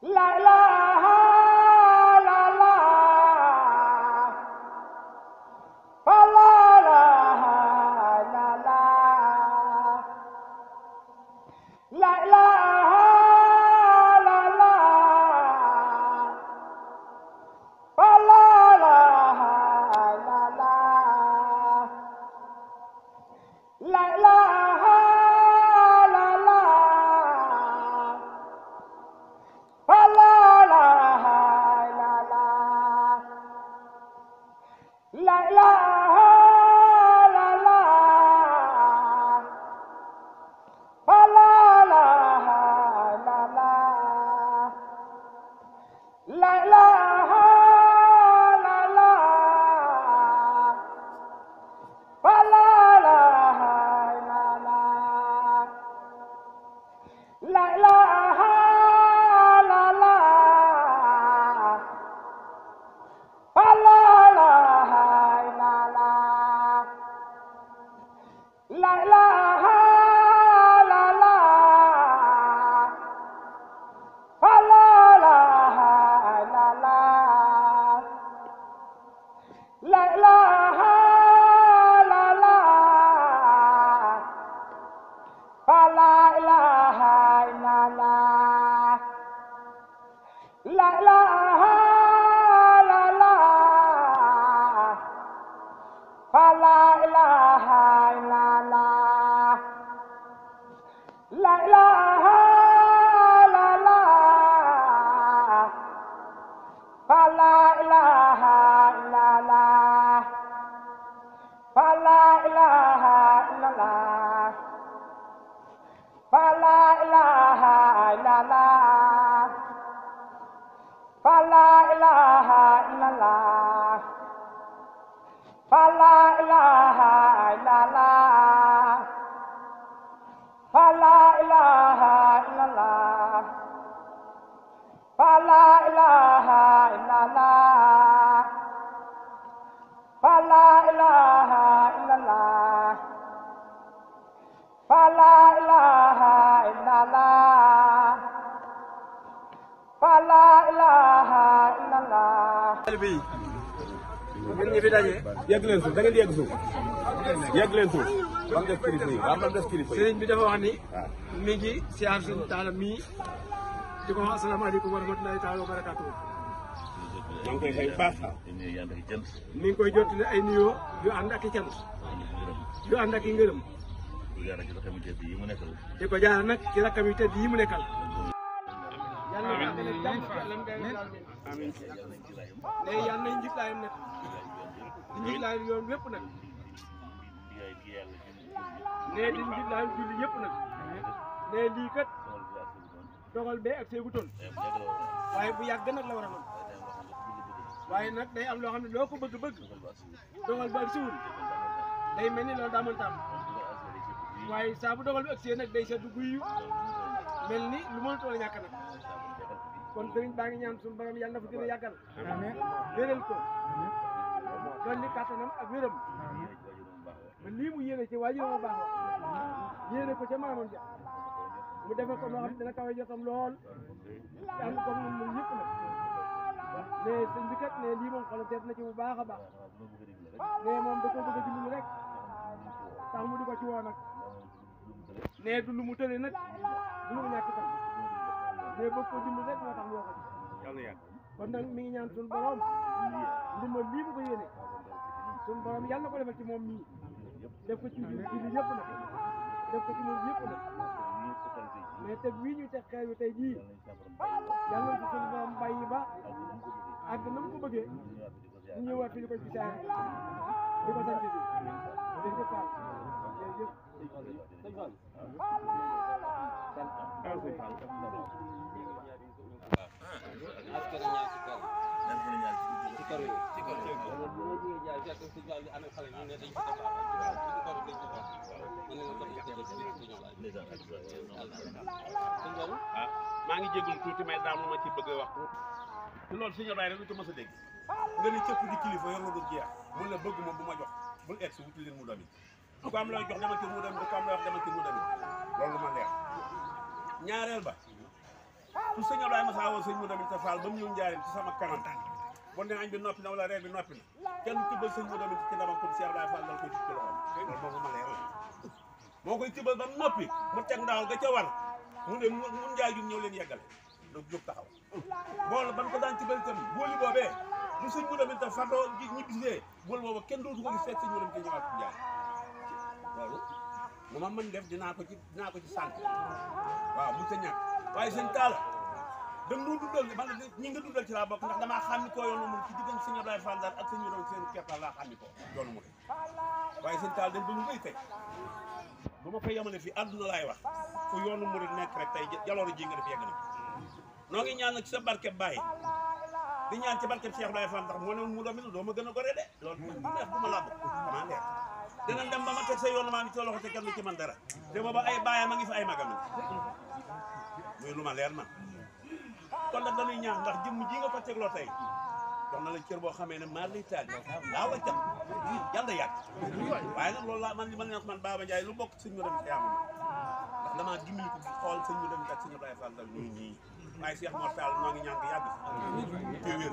La ilaha la la fa la ilaha la la la ilaha la la fa la ilaha la la la ilaha la la fa la ilaha la la la ilaha la la fa la ilaha la la la ilaha la la fa la ilaha la la la ilaha la la fa la ilaha la la la ilaha la la fa la ilaha la la la ilaha la la fa la ilaha la la la ilaha la la fa la ilaha la la la ilaha la la fa la ilaha la la fa la ilaha la la fa la ilaha la la fa la ilaha la la fa la ilaha la la fa la ilaha la la fa la ilaha la la fa la ilaha la la fa la ilaha la la fa la ilaha la la bi ngeen ñi fi daje yegg leen suuf da ngeen di yegg suuf yegg leen suuf ba mu des kilifa yi waaw ba mu des kilifa yi sëriñ bi dafa wax ni mi ngi siyaar suñu taala mii di ko wax asalaamaaleykum wa rahmatulahi taala wa barakaatuh maa ngi koy fay baax mi ngi koy jottali ay nuyoo yu ànd ak i cant yu ànd ak i ngërëm di ko jaar nag ci rakkam yu tedd yi mu nekkal yàlla na jàmm amiin ne yàlla nañ njitlaayam nag di njitlaayam yoon wépp nag ne di njitlaayam julli yëpp nag ne lii kat dogal bee ak seegu toon waaye bu yàgg nag la war a noon waaye nag day am loo xam ne loo ko bëgg-bëgg dogal ba ak siwul day mel ni loolu daa mënta am waaye saa bu dogal bi ak see nag day seddu guyu mel ni lu mënatoo la ñàkk nag kon sëriñ baa ngi ñaan suñu borom yàlla na fa gën a yàggal wéral ko dolli kàttanam ak wéram ba lii mu yéene ci waajuram bu baax wa yéene ko ca maamam ja mu defe ko noo xam ne dina kawe jotam lool te ànd ko moom moom yëpp nag mais sëñ bi kat ne lii moom xolam seet na ci bu baax a baax ne moom da ko bëgg a dimbali rek tax mu di ko ci woo nag ne du lu mu tële nag du lu mu ñàkk tam mais bëgg ko dimbali rek moo tax mu woo ko ci kon nag mi ngi ñaan suñu borom ndimbal lii mu ko yéene suñu borom yàlla na ko defal ci moom mii def ko ci julli yëpp nag def ko ci moom yëpp nag mais teg wii ñu teg xeer wi tey jii yàlla na ko suñu borom bàyyi ba àgg na mu ko bëggee ñu ñëwaat fi ñu ko ci saa di ko sant si jërëjëf Fall jërëjëf sëñ Fall maa ngi jégalu tuuti may daam lu ma ci bëgg a wax te loolu suñu baay rek lu ko mës a dégg nga ni cëpp di kilifa yor na du jeex mun la bëgg moom bu ma jox bul egg si wuti leen mu damit du ko am looy jox demal ci mu damit du ko am looy wax demal ci mu damit loolu ma leer ñaareel ba su sëñ Ablaye Massa woo sëñ Modou Aminta Fall ba mu ñëw njaarim ci sama kanam bon ne añ bi noppi na wala reer bi noppi na kenn tibbal sëñ Modou Aminta ci ndamam comme Cheikh Ablaye Fall dal koy ci loxoom loolu moo ko ma leer moo koy tibbal ba mu noppi mu teg ndawal ga ca war mu ne mun njaay jum ñëw leen yeggale lu jóg taxaw bool ban ko daan tibbal itam booli boobee bu sëñ Modou Aminta fatoo ñibbisee bool boobu kenn dootu ko gis fekk sëñ Modou Aminta ñëwaat ci njaay loolu lu ma mën def dinaa ko ci sant waaw bu ca ñàkk waaye sëñ Talla danga noo dundal man ñi nga dundal ci laa bokk ndax damaa xam ni koo yoonu mu ci diggante sëñ Ablaye Fall Ndar ak sëñ Modou seen keppaar laa xam ni ko yoonu mu waaye sëñ Talla dañ ba lu rëy tey bu ma koy yemale fii àdduna laay wax fu yoonu murid nekk rek tey jaloolu ji nga def yegg na noo ngi ñaan nag ci sa barkeb Baye di ñaan ci barkeb Cheikh Ablaye Fall ndax moo ne mu doon doo ma gën a gore de loolu du neex du ma làbb maa leer dinañ dem ba ma teg sa yoonu maa ngi ci loxo te kenn ci man dara te booba ay baayam a ngi fi ay magam muy lu ma leer man kon nag dañuy ñaan ndax jëmm ji nga ko tegloo tey jox na la cër boo xamee ne maar lay taal laa la cat yàlla yàgg waaye nag loolu laa man li ma leen wax man Baba Ndiaye lu bokk sëñ mu dem ci amul ndax damaa dimbali ko xool sëñ mu dem ak sëñ Ablaye Fall dal ñuy ñii waaye Cheikh Mor Tall noo ngi ñaan nga yàgg fi te wér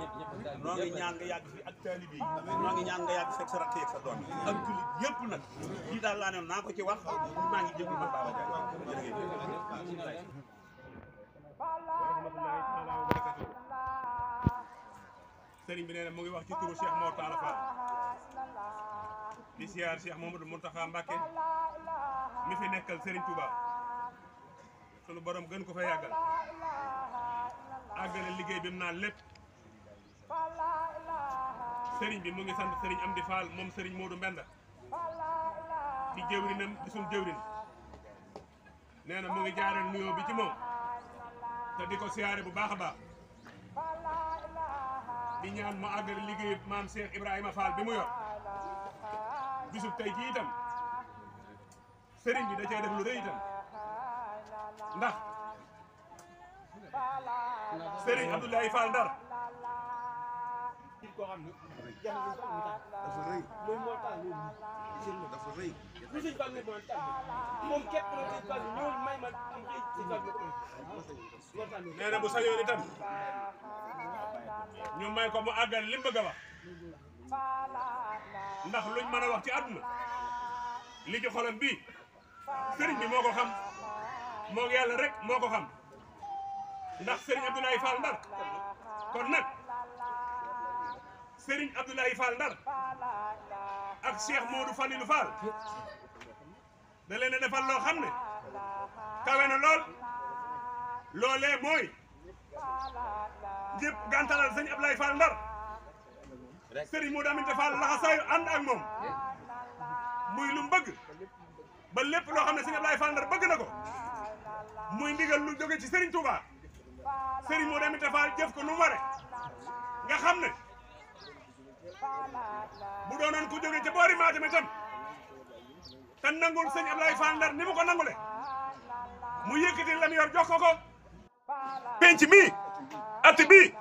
noo ngi ñaan nga yàgg fi ak taalibe yi noo ngi ñaan nga yàgg fekk sa rakk ak sa doom yi ak jullit yëpp nag lii daal laa ne naa ko ci wax maa ngi jéggi man Baba Ndiaye jërëjëf sëriñ bi nee na mu ngi wax ci turu Cheikh Mor Talla Fall di siyaar Cheikh Mamadou Mountakha Mbacké mi fi nekkal Serigne Touba sunu borom gën ko fa yàggal àggale liggéey bi mu naan lépp sëriñ bi mu ngi sant sëriñ Amdi Fall moom sëriñ Modou Mbenda di jëwrinam di suñu jëwrin nee na mu ngi jaareel nuyoo bi ci moom te di ko siyaare bu baax a baax di ñaan mu àggale liggéey maam Cheikh Ibrahima Fall bi mu yor bisub tey jii itam sëriñ bi da cee def lu rëy itam ndax sëriñ Abdoulaye Fall Ndar koo xam ne dafa rëy loolu moo tax loolu dafa rëy lu sëñ Fall nekk moom képp la sëñ Fall ñëwul may ma am ci sëñ Fall nee na bu sañoon itam ñu may ko mu àggal li mu bëgg a wax ndax luñ mën a wax ci àdduna li ci xolam bii sëriñ bi moo ko xam moo ngi yàlla rek moo ko xam ndax sëriñ Abdoulaye Fall Ndar kon nag sëriñ Abdoulaye Fall Ndar ak Cheikh Modou Falilou Fall da leen a defal loo xam ne kawe na lool loolee mooy ñëpp gàntalal sëñ Abdoulaye Fall Ndar sëriñ Modou Aminta Fall laxasaayu ànd ak moom muy lu mu bëgg ba lépp loo xam ne sëñ Abdoulaye Fall Ndar bëgg na ko muy ndigal lu jóge ci sëriñ Touba sëriñ Modou Aminta Fall jëf ko nu mu ware nga xam ne bu doonoon ku jóge ca boori Matam itam te nangul sëñ Abdoulaye Fall Ndar ni mu ko nangule mu yëkkati la mu yor jox ko penc mi at bii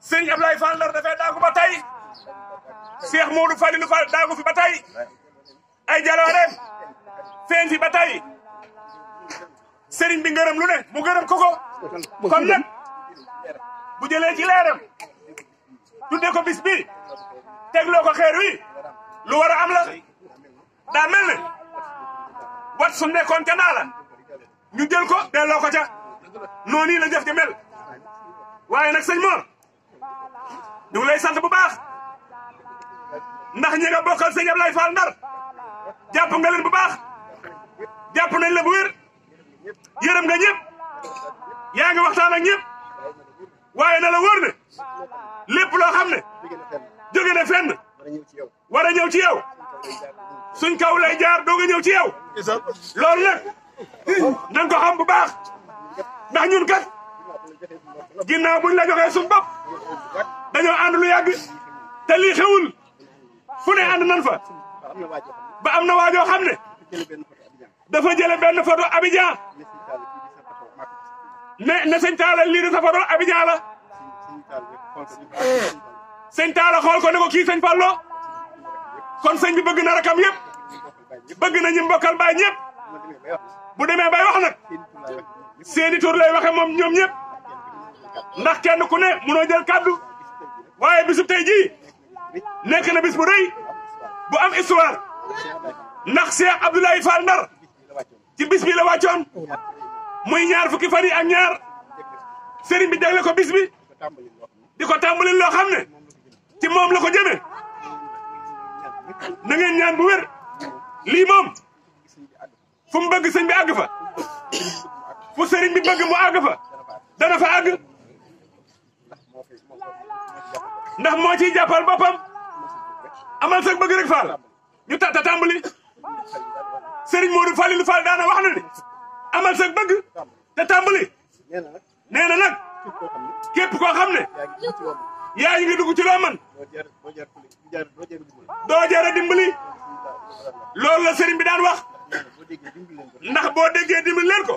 sëñ Abdoulaye Fall Ndar dafay daagu ba tey Cheikh Modou Falilou Fall daagu fi ba tey ay jalooreem feeñ fi ba tey sëriñ bi ngërëm lu ne mu gërëm ko kon nag bu jëlee ci leeram tudde ko bis bi tegloo ko xeer wi lu war a am la daa mel ne wat su nekkoon ca naa la ñu jël ko delloo ko ca noonu la jëf di mel waaye nag sëñ Mor ñu ngi lay sant bu baax ndax ñi nga bokkal sëñ Abdoulaye Fall Ndar jàpp nga leen bu baax jàpp nañ la bu wér yërëm nga ñëpp yaa ngi waxtaan ak ñëpp waaye na la wóor ne lépp loo xam ne jóge na fenn war a ñëw ci yow suñ kaw lay jaar doog a ñëw ci yow loolu nag na nga ko xam bu baax ndax ñun kat ginnaaw buñ la joxee suñ bopp dañoo ànd lu yàgg te lii xewul fu ne ànd nan fa ba am na waajoo xam ne dafa jële benn photo Abidjan ne sëñ Talla lii de sa photo Abidjan la sëñ Talla xool ko ne ko kii sëñ Fallo kon sëñ bi bëgg na rakam yëpp bëgg na ñi mbokkal baay ñëpp bu demee bay wax nag seeni tur lay waxe moom ñoom ñëpp ndax kenn ku ne munoo jël kàddu waaye bisu tey jii nekk na bis bu rëy bu am histoire ndax Cheikh Abdoulaye Fall Ndar ci bis bi la wàccoon muy ñaar fukki fan yi ak ñaar sëriñ bi jagle ko bis bi di ko tàmbali loo xam ne ci moom la ko jëme na ngeen ñaan bu wér lii moom fu mu bëgg sëñ bi àgg fa fu sëriñ bi bëgg mu àgg fa dana fa àgg ndax moo ciy jàppal boppam amal sag bëgg rek Fall ñu ta tàmbali sëriñ Modou Falilou Fall daana wax na ne amal sag bëgg te tàmbali nee na nag képp koo xam ne yaa ngi dugg ci loo man doo jar a dimbali loolu la sëriñ bi daan wax ndax boo déggee dimbali leen ko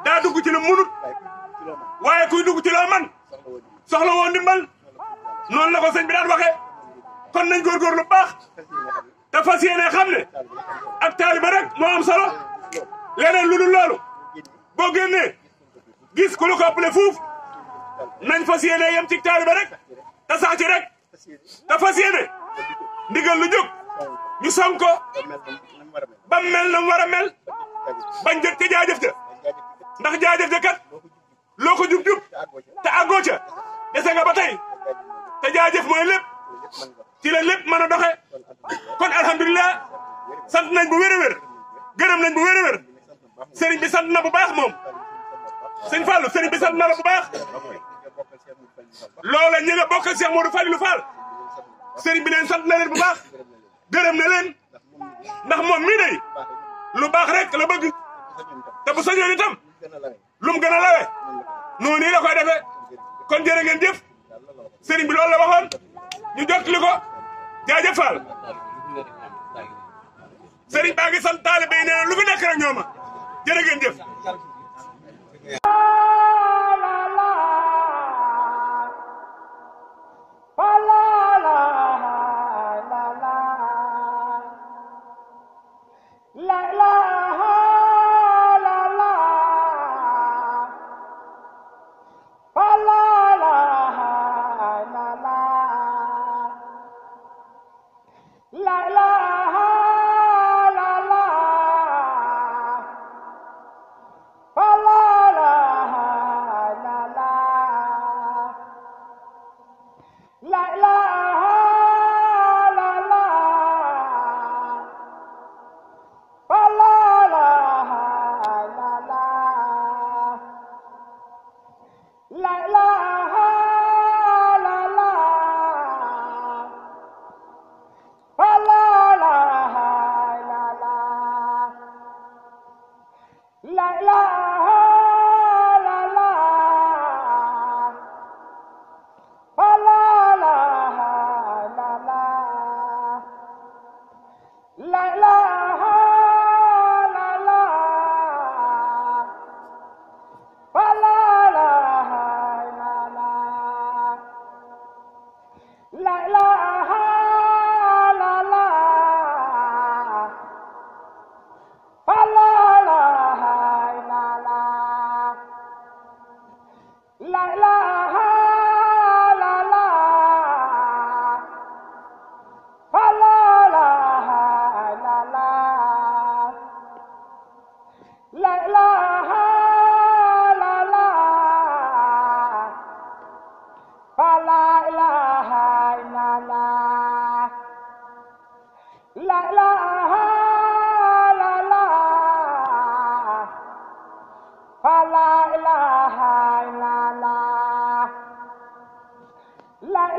daa dugg ci lu munut waaye kuy dugg ci loo man soxla woo ndimbal noonu la ko sëñ bi daan waxee kon nañ góorgóorlu bu baax te fas yéene xam ne ak taaliba rek moo am solo leneen lu dul loolu boo génnee gis ku lu ko ëppale fuuf nañ fas yéene yem ci taaliba rek te sax ci rek te fas yéene ndigal lu jóg ñu song ko ba mel na mu war a mel bañ jot ca jaajëf ja ndax jaajëf ja kat loo ko jub-jub te àggoo ca dese nga ba tey te jaajëf mooy lépp ci la lépp mën a doxe kon alhamdulilah sant nañ bu wér a wér gërëm nañ bu wér a wér sëriñ bi sant na bu baax moom sëñ Fallou sëriñ bi sant na la bu baax loola ñi nga bokkal Cheikh Modou Falilou Fall sëriñ bi leen sant na leen bu baax gërëm na leen ndax moom mii day lu baax rek la bëgg te bu sañoon itam lu mu gën a lawe noonu nii la koy defee kon jërë ngeen jëf sëriñ bi loolu la waxoon ñu jottali ko jaajëf Fall sëriñ baa ngi sant taalibe yi nee na lu fi nekk rek ñooma jërë ngeen jëf la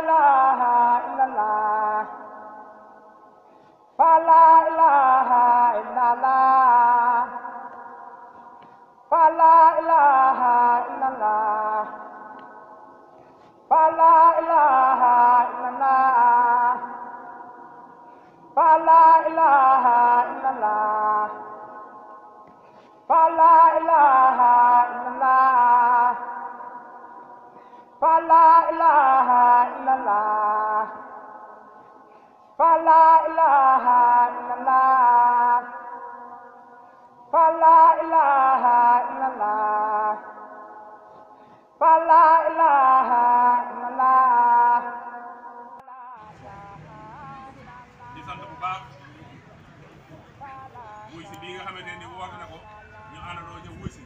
ilaha fa la ilaha illallah fa la ilaha illallah fa la ilaha illallah fa la ilaha illallah fa la ilaha illallah fa la ilaha illallah. di sant bu baax wuy si bii nga xamante ni woote na ko ñu àndandoo ñëw wuy si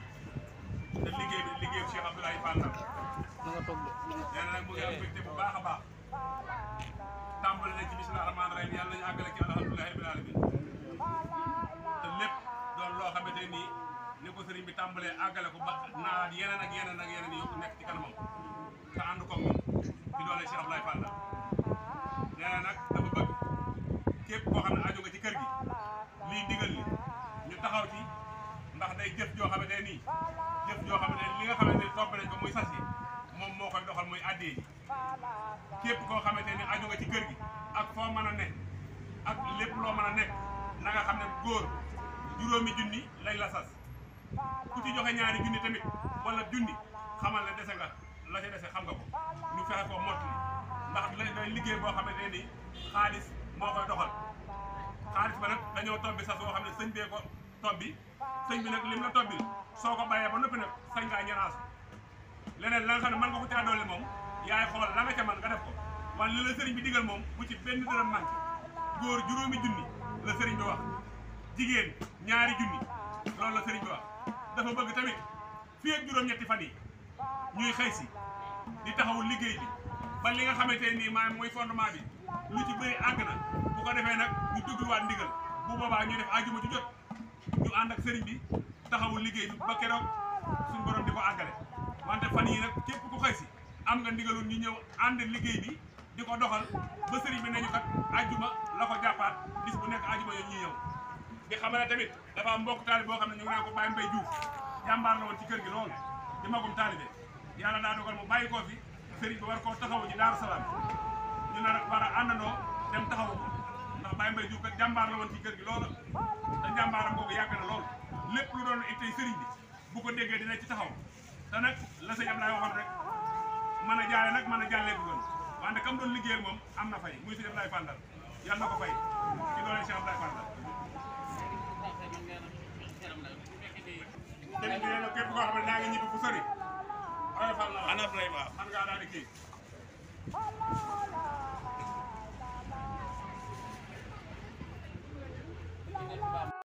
te liggéey bi liggéeyu Cheikh Abdoulaye Fall la nee na nag mu ngi am mbégte bu baax a baax tàmbali nañ ci bismillah rahmaan rahim yàlla nañu àggale ci alhamdulillahi rabbil alamin te lépp doon loo xamante nii ni ko sëriñ bi tàmbalee àggale ko ba naalaat yeneen ak yeneen ak yeneen yokku nekk ci kanamam te ànd ko moom ci doole Cheikh Abdoulaye Fall la nee na nag dafa bëgg képp koo xam ne aju nga ci kër gi lii digal li ñu taxaw ci ndax day jëf joo xamante nii jëf joo xamante li nga xamante ni topp nañ ko muy sas yi moom moo koy doxal muy addee ji képp koo xamante ni aju nga ci kër gi ak foo mën a nekk ak lépp loo mën a nekk na nga xam ne góor juróomi junni lañ la sas ku ci joxe ñaari junni tamit wala junni xamal ne dese nga la ca dese xam nga ko ñu fexe koo mottali ndax day liggéey boo xamante ni xaalis moo koy doxal xaalis ba nag dañoo tobbi sas boo xam ne sëñ bee ko tobbi sëñ bi nag lim la tobbil soo ko bàyyee ba noppi nag sañ ngaa ñanaasu leneen la nga xam ne mën nga ko caa dolli moom yaay xool la nga ca man nga def ko waaye li la sëriñ bi digal moom bu ci benn dërëm manqué góor juróomi junni la sëriñ bi wax jigéen ñaari junni loolu la sëriñ bi wax dafa bëgg tamit fii ak juróom-ñetti fan yi ñuy xëy si di taxawul liggéey bi ba li nga xamante nii maanaam mooy fondement bi lu ci bëri àgg na bu ko defee nag ñu dugluwaat ndigal bu boobaa ñu def àjjuma ju jot ñu ànd ak sëriñ bi taxawul liggéey bi ba keroog suñu borom di ko àggale wante fan yi nag képp ku xëy si am nga ndigalul ñu ñëw ànd liggéey bi di ko doxal ba sëriñ bi nañu kat àjjuma la ko jàppaat bis bu nekk àjjuma yooyu ñuy ñëw di xam ne tamit dafa am mbokk taalibe boo xam ne ñu ngi naan ko Baye Mbaye Diouf jàmbaar la woon ci kër gi loolu di magum taalibe yàlla daa dogal mu bàyyi koo fi sëriñ bi war koo taxawu ci Daaru Salaam ñu nar a war a àndandoo dem taxawu ko ndax Baye Mbaye Diouf kat jàmbaar la woon ci kër gi loolu te jàmbaaram googu yàgg na lool lépp lu doon ittey sëriñ bi bu ko déggee dina ci taxaw te nag la sëñ Ablaye waxoon rek mën a jaale nag mën a jàllee ko gën wante kam doon liggéeyal moom am na fay muy sëñ Ablaye Fandal yàlla na ko fay ci doole Cheikh Ablaye Fandal sëriñ bi nee na képp koo xam ne daa nga ñibbi bu sori oyofal na la man ngaa daal di kii